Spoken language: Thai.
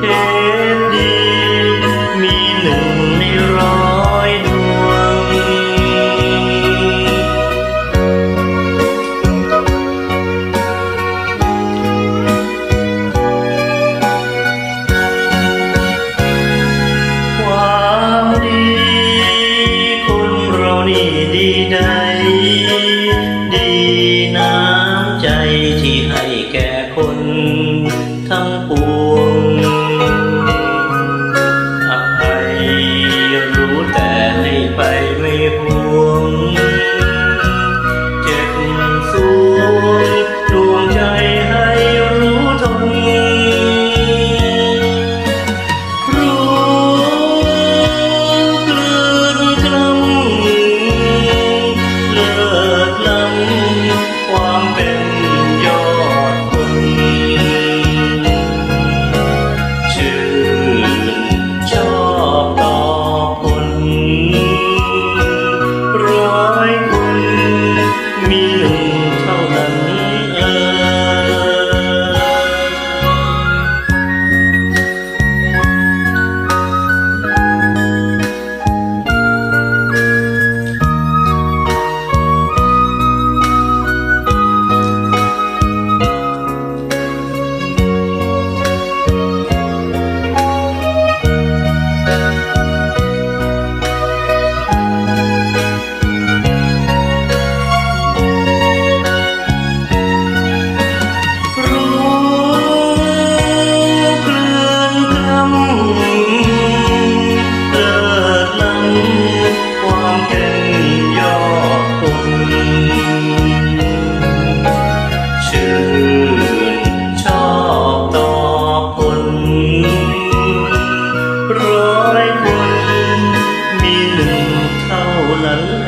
เพชรดีมีหนึ่งในร้อยดวงความดีคนเรานี่ดีใดดีน้ำใจที่ให้แก่คนทั้งปวงอภัยรู้แต่ให้ไปไม่ห่วงเจ็บสวงดวงใจให้รู้ทนความเป็นยอดคนชื่นชอบต่อคนร้อยคนมีหนึ่งเท่านั้นร้อยคนมีหนึ่งเท่านั้น